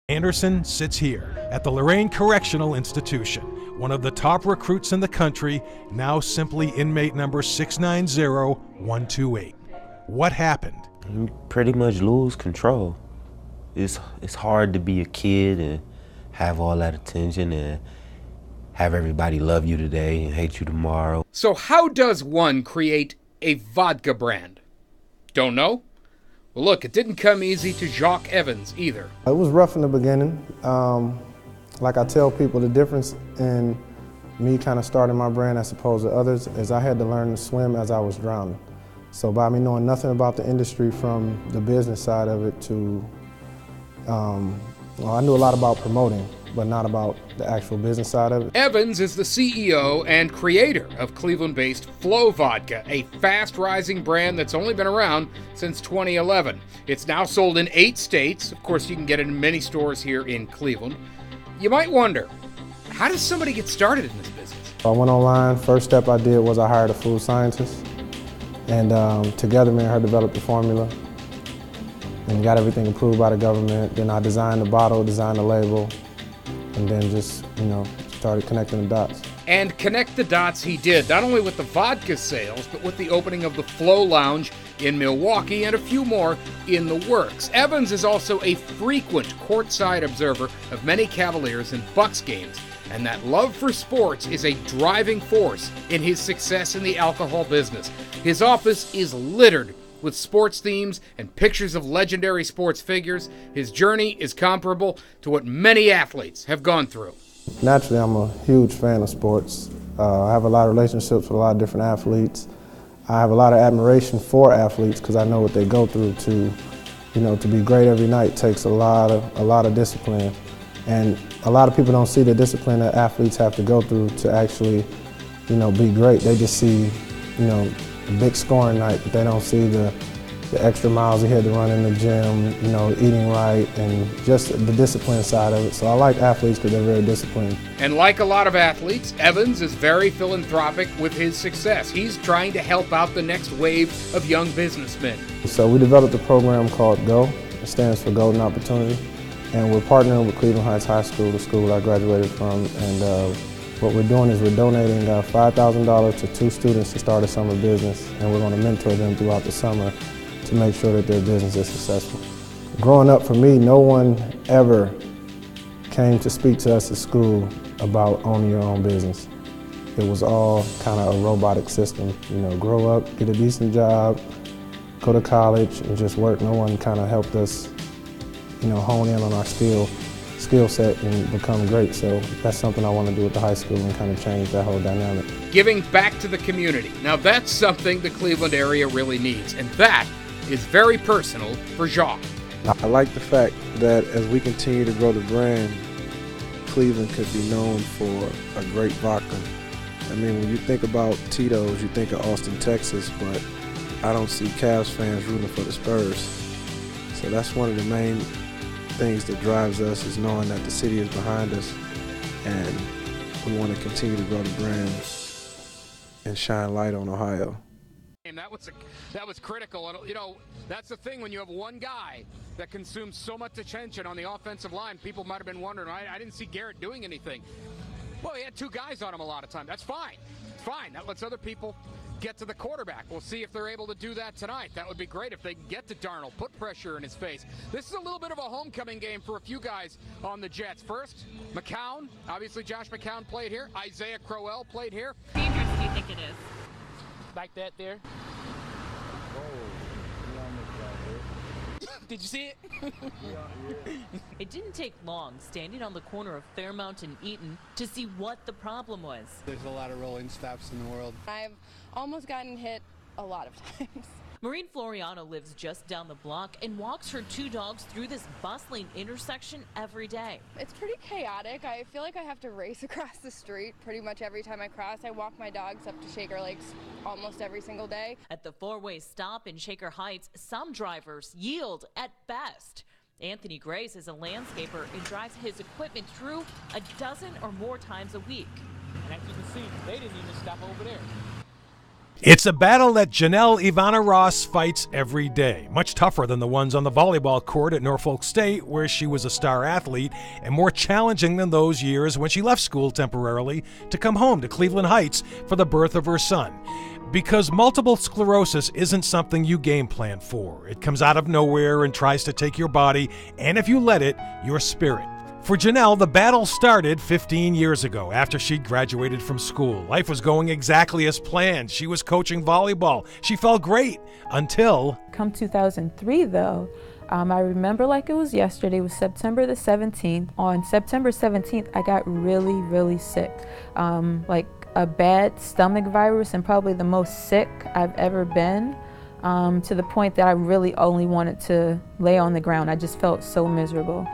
Anderson sits here at the Lorraine Correctional Institution, one of the top recruits in the country, now simply inmate number 690128. What happened? You pretty much lose control. It's hard to be a kid and have all that attention and have everybody love you today and hate you tomorrow. So how does one create a vodka brand? Don't know? Well, look, it didn't come easy to Jacques Evans either. It was rough in the beginning. Like I tell people, the difference in me kind of starting my brand as opposed to others is I had to learn to swim as I was drowning. So by me knowing nothing about the industry from the business side of it to, I knew a lot about promoting, but not about the actual business side of it. Evans is the CEO and creator of Cleveland-based Flow Vodka, a fast-rising brand that's only been around since 2011. It's now sold in 8 states. Of course, you can get it in many stores here in Cleveland. You might wonder, how does somebody get started in this business? I went online. First step I did was I hired a food scientist, and together me and her developed the formula and got everything approved by the government. Then I designed the bottle, designed the label, and then just, started connecting the dots. And connect the dots he did, not only with the vodka sales, but with the opening of the Flow Lounge in Milwaukee and a few more in the works. Evans is also a frequent courtside observer of many Cavaliers and Bucks games, and that love for sports is a driving force in his success in the alcohol business. His office is littered with sports themes and pictures of legendary sports figures. His journey is comparable to what many athletes have gone through. Naturally, I'm a huge fan of sports. I have a lot of relationships with a lot of different athletes. I have a lot of admiration for athletes because I know what they go through to be great every night takes a lot of discipline. And a lot of people don't see the discipline that athletes have to go through to actually, be great. They just see, a big scoring night, but they don't see the extra miles he had to run in the gym, eating right, and just the discipline side of it. So I like athletes because they're very disciplined. And like a lot of athletes, Evans is very philanthropic with his success. He's trying to help out the next wave of young businessmen. So we developed a program called GO. It stands for Golden Opportunity. And we're partnering with Cleveland Heights High School, the school I graduated from. And what we're doing is we're donating $5,000 to 2 students to start a summer business. And we're going to mentor them throughout the summer to make sure that their business is successful. Growing up for me, no one ever came to speak to us at school about owning your own business. It was all kind of a robotic system. Grow up, get a decent job, go to college, and just work. No one kind of helped us, hone in on our skill set and become great. So that's something I want to do with the high school and kind of change that whole dynamic. Giving back to the community. Now that's something the Cleveland area really needs, and that is very personal for Jacques. I like the fact that as we continue to grow the brand, Cleveland could be known for a great vodka. I mean, when you think about Tito's, you think of Austin, Texas, but I don't see Cavs fans rooting for the Spurs. So that's one of the main things that drives us, is knowing that the city is behind us and we want to continue to grow the brand and shine light on Ohio. And that was critical. And, that's the thing when you have one guy that consumes so much attention on the offensive line. People might have been wondering, I didn't see Garrett doing anything. Well, he had 2 guys on him a lot of time. That's fine. It's fine. That lets other people get to the quarterback. We'll see if they're able to do that tonight. That would be great if they can get to Darnold, put pressure in his face. This is a little bit of a homecoming game for a few guys on the Jets. First, McCown. Obviously, Josh McCown played here. Isaiah Crowell played here. How dangerous do you think it is? Like that there. Did you see it? It didn't take long standing on the corner of Fairmount and Eaton to see what the problem was. There's a lot of rolling stops in the world. I've almost gotten hit a lot of times. Maureen Floriano lives just down the block and walks her 2 dogs through this bustling intersection every day. It's pretty chaotic. I feel like I have to race across the street pretty much every time I cross. I walk my dogs up to Shaker Lakes almost every single day. At the 4-way stop in Shaker Heights, some drivers yield at best. Anthony Grace is a landscaper and drives his equipment through a dozen or more times a week. And as you can see, they didn't even stop over there. It's a battle that Janelle Ivana Ross fights every day, much tougher than the ones on the volleyball court at Norfolk State, where she was a star athlete, and more challenging than those years when she left school temporarily to come home to Cleveland Heights for the birth of her son. Because multiple sclerosis isn't something you game plan for. It comes out of nowhere and tries to take your body, and if you let it, your spirit. For Janelle, the battle started 15 years ago after she'd graduated from school. Life was going exactly as planned. She was coaching volleyball. She felt great until... Come 2003, though, I remember like it was yesterday. It was September the 17th. On September 17th, I got really, really sick. Like a bad stomach virus, and probably the most sick I've ever been, to the point that I really only wanted to lay on the ground. I just felt so miserable.